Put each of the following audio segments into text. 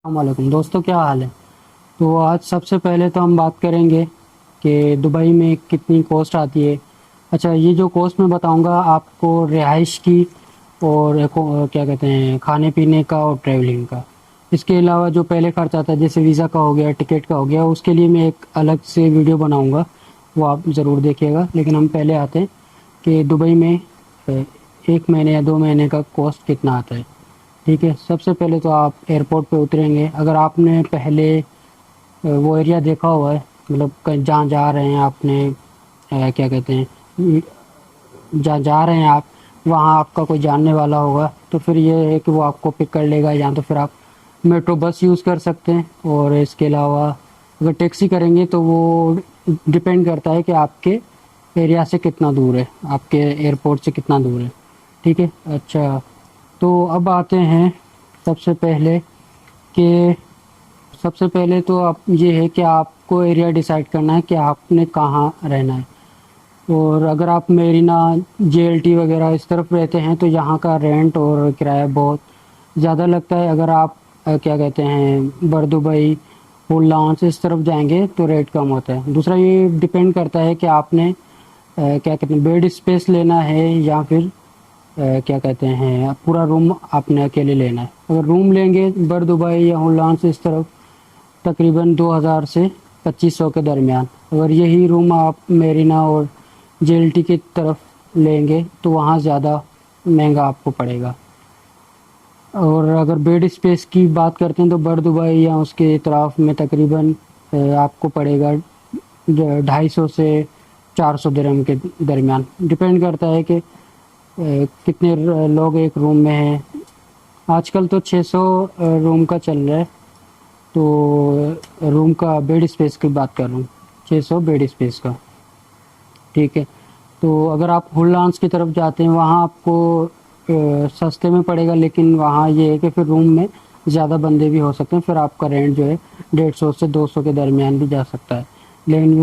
वालेकुम दोस्तों, क्या हाल है। तो आज सबसे पहले तो हम बात करेंगे कि दुबई में कितनी कॉस्ट आती है। अच्छा, ये जो कॉस्ट मैं बताऊंगा आपको रिहाइश की और क्या कहते हैं, खाने पीने का और ट्रैवलिंग का। इसके अलावा जो पहले खर्च आता है जैसे वीज़ा का हो गया, टिकट का हो गया, उसके लिए मैं एक अलग से वीडियो बनाऊंगा, वो आप ज़रूर देखिएगा। लेकिन हम पहले आते हैं कि दुबई में एक महीने या 2 महीने का कॉस्ट कितना आता है। ठीक है, सबसे पहले तो आप एयरपोर्ट पे उतरेंगे। अगर आपने पहले वो एरिया देखा हुआ है, मतलब कहीं जहाँ जा रहे हैं आपने, क्या कहते हैं, जहाँ जा रहे हैं आप, वहाँ आपका कोई जानने वाला होगा, तो फिर ये है कि वो आपको पिक कर लेगा। या तो फिर आप मेट्रो बस यूज़ कर सकते हैं। और इसके अलावा अगर टैक्सी करेंगे तो वो डिपेंड करता है कि आपके एरिया से कितना दूर है, आपके एयरपोर्ट से कितना दूर है। ठीक है। अच्छा, तो अब आते हैं सबसे पहले कि सबसे पहले तो आप ये है कि आपको एरिया डिसाइड करना है कि आपने कहाँ रहना है। और अगर आप मेरीना, जेएलटी वगैरह इस तरफ रहते हैं तो यहाँ का रेंट और किराया बहुत ज़्यादा लगता है। अगर आप क्या कहते हैं, बरदुबई, होल्लांस इस तरफ जाएंगे तो रेट कम होता है। दूसरा ये डिपेंड करता है कि आपने क्या कहते हैं, बेड स्पेस लेना है या फिर क्या कहते हैं, पूरा रूम आपने अकेले लेना है। अगर रूम लेंगे बरदुबई या होल्लांस इस तरफ, तकरीबन 2000 से 2500 के दरमियान। अगर यही रूम आप मेरीना और जेएलटी की तरफ लेंगे तो वहाँ ज़्यादा महंगा आपको पड़ेगा। और अगर बेड स्पेस की बात करते हैं तो बरदुबई या उसके तरफ में तकरीबन आपको पड़ेगा 250 से 400 दिरहम के दरमियान। डिपेंड करता है कि कितने लोग एक रूम में हैं। आजकल तो 600 रूम का चल रहा है। तो रूम का बेड स्पेस की बात कर रहा हूँ, 600 बेड स्पेस का। ठीक है। तो अगर आप हुल्लांस की तरफ जाते हैं वहाँ आपको सस्ते में पड़ेगा, लेकिन वहाँ ये है कि फिर रूम में ज़्यादा बंदे भी हो सकते हैं। फिर आपका रेंट जो है 150 से 200 के दरमियान भी जा सकता है। लेकिन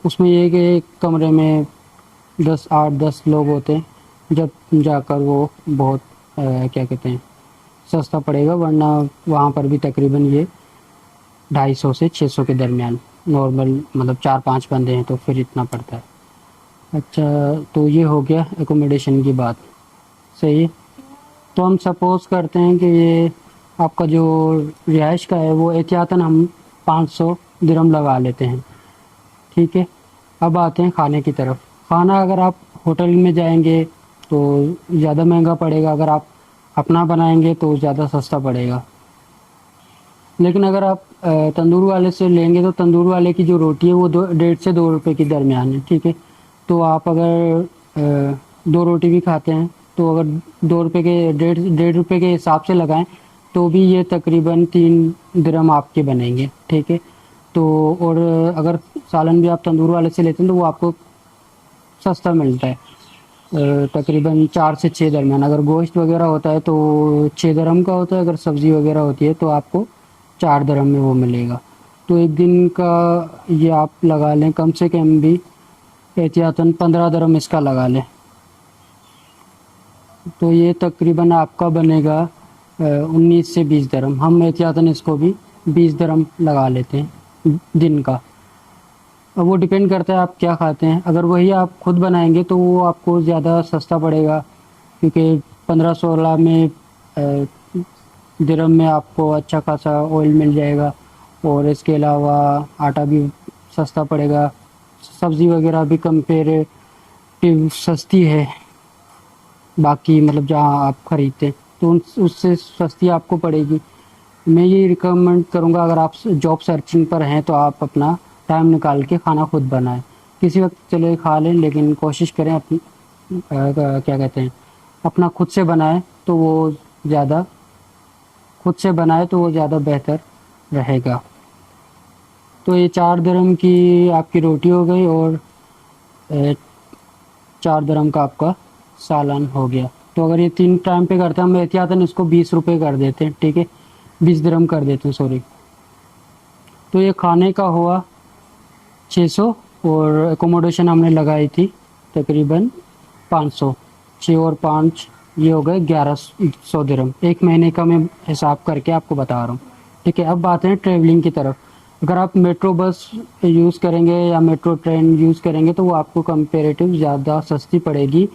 उसमें ये है कि एक कमरे में 8-10 लोग होते हैं, जब जाकर वो बहुत क्या कहते हैं, सस्ता पड़ेगा। वरना वहाँ पर भी तकरीबन ये 250 से 600 के दरमियान नॉर्मल, मतलब 4-5 बंदे हैं तो फिर इतना पड़ता है। अच्छा, तो ये हो गया एकोमोडेशन की बात। सही है। तो हम सपोज़ करते हैं कि ये आपका जो रिहाइश का है वो एहतियातन हम 500 दिरहम लगा लेते हैं। ठीक है। अब आते हैं खाने की तरफ। खाना अगर आप होटल में जाएंगे तो ज़्यादा महंगा पड़ेगा, अगर आप अपना बनाएंगे तो ज़्यादा सस्ता पड़ेगा। लेकिन अगर आप तंदूर वाले से लेंगे तो तंदूर वाले की जो रोटी है वो 1.5 से 2 रुपए के दरमियान है। ठीक है। तो आप अगर 2 रोटी भी खाते हैं तो अगर 2 रुपए के, डेढ़ डेढ़ रुपए के हिसाब से लगाएं तो भी ये तकरीबन 3 दिरहम आपके बनेंगे। ठीक है। तो और अगर सालन भी आप तंदूर वाले से लेते हैं तो वो आपको सस्ता मिलता है, तकरीबन 4 से 6 दरमियान। अगर गोश्त वगैरह होता है तो 6 दिरहम का होता है, अगर सब्ज़ी वगैरह होती है तो आपको 4 दिरहम में वो मिलेगा। तो एक दिन का ये आप लगा लें, कम से कम भी एहतियातन 15 दिरहम इसका लगा लें, तो ये तकरीबन आपका बनेगा 19 से 20 दिरहम। हम एहतियातन इसको भी 20 दिरहम लगा लेते हैं दिन का। अब वो डिपेंड करता है आप क्या खाते हैं। अगर वही आप खुद बनाएंगे तो वो आपको ज़्यादा सस्ता पड़ेगा, क्योंकि 15-16 में दिरहम में आपको अच्छा खासा ऑयल मिल जाएगा। और इसके अलावा आटा भी सस्ता पड़ेगा, सब्ज़ी वगैरह भी कंपेरेटिव सस्ती है बाकी, मतलब जहाँ आप ख़रीदते हैं तो उससे सस्ती आपको पड़ेगी। मैं ये रिकमेंड करूँगा, अगर आप जॉब सर्चिंग पर हैं तो आप अपना टाइम निकाल के खाना खुद बनाएं। किसी वक्त चले खा लें, लेकिन कोशिश करें अपनी क्या कहते हैं, अपना खुद से बनाएं तो वो ज़्यादा खुद से बनाए तो वो ज़्यादा बेहतर रहेगा। तो ये 4 दिरहम की आपकी रोटी हो गई और 4 दिरहम का आपका सालन हो गया। तो अगर ये 3 टाइम पे करते हैं, हम एहतियातन इसको 20 रुपये कर देते हैं। ठीक है, 20 दिरहम कर देते हैं, सॉरी। तो ये खाने का हुआ 600, और एकोमोडेशन हमने लगाई थी तकरीबन 500। 6 और 5 ये हो गए 1100 दिरहम। एक महीने का मैं हिसाब करके आपको बता रहा हूँ। ٹھیک ہے، اب آتے ہیں ٹریولنگ کی طرف. اگر آپ میٹرو بس یوز کریں گے یا میٹرو ٹرین یوز کریں گے تو وہ آپ کو کمپیریٹیو زیادہ سستی پڑے گی،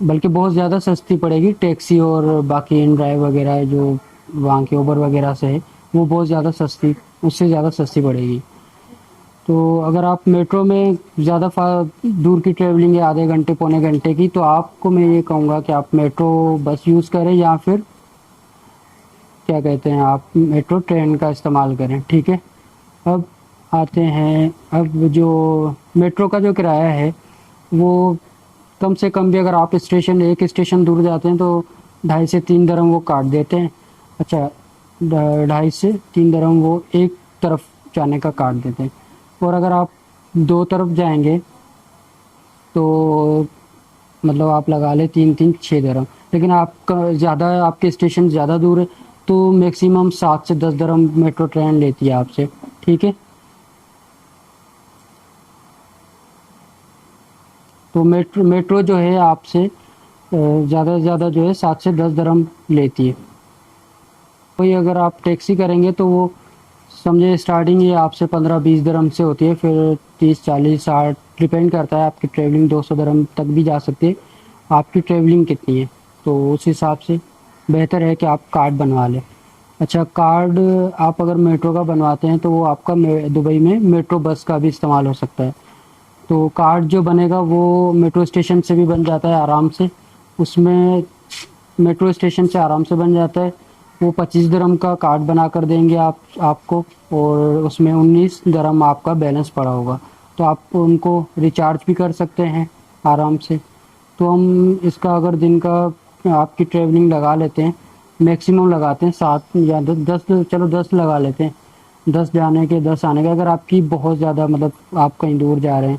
بلکہ بہت زیادہ سستی پڑے گی ٹیکسی اور باقی ان ڈرائیو وغیرہ جو وہاں کے اوبر وغیرہ سے ہے، وہ بہت زیادہ سستی، اس سے زیادہ سستی پڑے گی. تو اگر آپ میٹرو میں زیادہ دور کی ٹریولنگ ہے، آدھے گھنٹے پونے گھنٹے کی، تو آپ کو میں یہ کہوں گا کہ آپ میٹرو بس یوز کریں یا پھر کیا کہتے ہیں آپ میٹرو ٹرین کا استعمال کریں. ٹھیک ہے، اب آتے ہیں، اب جو میٹرو کا جو کرایہ ہے وہ کم سے کم بھی اگر آپ ایک اسٹیشن دور جاتے ہیں تو 2.5 سے 3 درہم وہ کاٹ دیتے ہیں. اچھا، 2.5 سے 3 درہم وہ ایک طرف جانے کا کاٹ دیتے ہیں. اور اگر آپ 2 طرف جائیں گے تو مطلب آپ لگا لیں 6 درہم. لیکن آپ کا زیادہ، آپ کے اسٹیشن زیادہ دور ہے تو میکسیمم 7 سے 10 درہم میٹرو ٹرین لیتی ہے آپ سے. ٹھیک ہے، تو میٹرو جو ہے آپ سے زیادہ سے زیادہ جو ہے 7 سے 10 درہم لیتی ہے. وہی اگر آپ ٹیکسی کریں گے تو وہ سمجھے اسٹارٹنگ یہ آپ سے 15-20 درہم سے ہوتی ہے، پھر 30-40-60 ڈپینڈ کرتا ہے آپ کی ٹریولنگ، 200 درہم تک بھی جا سکتے ہیں. آپ کی ٹریولنگ کتنی ہے تو اس حساب سے بہتر ہے کہ آپ کارڈ بنوا لیں. اچھا، کارڈ آپ اگر میٹرو کا بنواتے ہیں تو وہ آپ کا دبئی میں میٹرو بس کا بھی استعمال ہو سکتا ہے. تو کارڈ جو بنے گا وہ میٹرو اسٹیشن سے بھی بن جاتا ہے آرام سے، اس میں میٹرو اسٹیشن سے آرام سے بن جاتا ہے. وہ 25 درہم کا کارڈ بنا کر دیں گے آپ کو، اور اس میں 19 درہم آپ کا بیلنس پڑا ہوگا، تو آپ ان کو ریچارج بھی کر سکتے ہیں آرام سے. تو ہم اس کا اگر دن کا آپ کی ٹریولنگ لگا لیتے ہیں، میکسیمم لگاتے ہیں 7 یا 10، چلو 10 لگا لیتے ہیں، 10 جانے کے 10 آنے کے. اگر آپ کی بہت زیادہ مطلب آپ کہیں دور جا رہے ہیں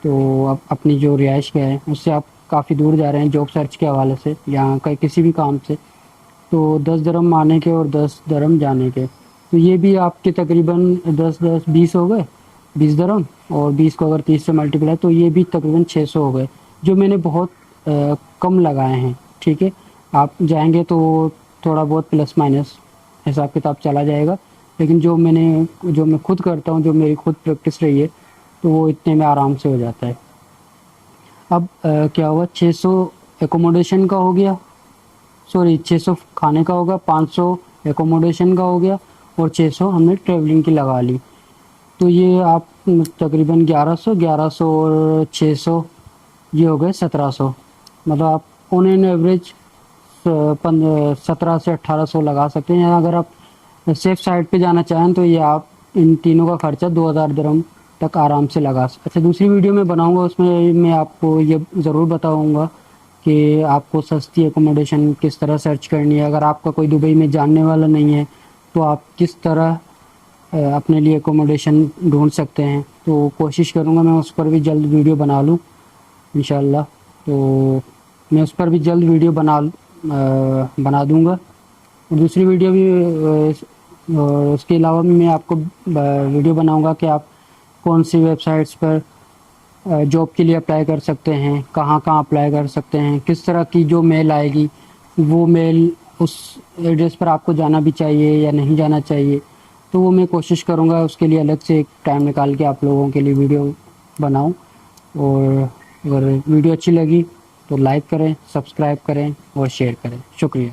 تو اپنی جو رہائش گاہ ہے اس سے آپ کافی دور جا رہے ہیں جاب سرچ کے حوالے سے یا کسی بھی کام سے، تو 10 درہم آنے کے اور 10 درہم جانے کے، تو یہ بھی آپ کے تقریباً 10-10-20 ہو گئے، 20 درہم. اور 20 کو اگر 30 سے ملٹیپلائی تو یہ بھی تقریباً 600 ہو گئے، جو میں نے بہت کم لگائے ہیں. ٹھیک ہے، آپ جائیں گے تو تھوڑا بہت پلس مائنس حساب کتاب چلا جائے گا، لیکن جو میں خود کرتا ہوں، جو میری خود پریکٹس رہی ہے، تو وہ اتنے میں آرام سے ہو جاتا ہے. اب کیا ہوا، 600 ایکوموڈیشن کا ہو گیا، سوری 600 کھانے کا ہوگا، 500 ایکوموڈیشن کا ہو گیا، اور 600 ہم نے ٹریولنگ کی لگا لی. تو یہ آپ تقریباً 1100 اور 600 یہ ہو گئے 1700. مطلب آپ آن این ایوریج 17 سے 1800 لگا سکتے ہیں. اگر آپ سیف سائڈ پہ جانا چاہیں تو یہ آپ ان تینوں کا خرچہ 2000 درہم تک آرام سے لگا سکتے. اچھا، دوسری ویڈیو میں بناؤں گا، اس میں آپ کو یہ ضرور بتاؤں گا کہ آپ کو سستی ایکوموڈیشن کس طرح سرچ کرنی ہے. اگر آپ کا کوئی دبئی میں جاننے والا نہیں ہے تو آپ کس طرح اپنے لیے ایکوموڈیشن ڈھونڈ سکتے ہیں. تو کوشش کروں گا میں اس پر بھی جلد ویڈیو بنا لوں انشاءاللہ. تو میں اس پر بھی جلد ویڈیو بنا دوں گا. دوسری ویڈیو بھی اس کے علاوہ بھی میں آپ کو ویڈیو بناؤں گا کہ آپ کون سی ویب سائٹس پر جاب کے لیے اپلائی کر سکتے ہیں، کہاں اپلائی کر سکتے ہیں، کس طرح کی جو میل آئے گی وہ میل اس ایڈریس پر آپ کو جانا بھی چاہیے یا نہیں جانا چاہیے. تو وہ میں کوشش کروں گا اس کے لیے الگ سے ایک ٹائم نکال کے آپ لوگوں کے لیے ویڈیو بناؤں. اور اگر ویڈیو اچھی لگی تو لائک کریں، سبسکرائب کریں اور شیئر کریں. شکریہ.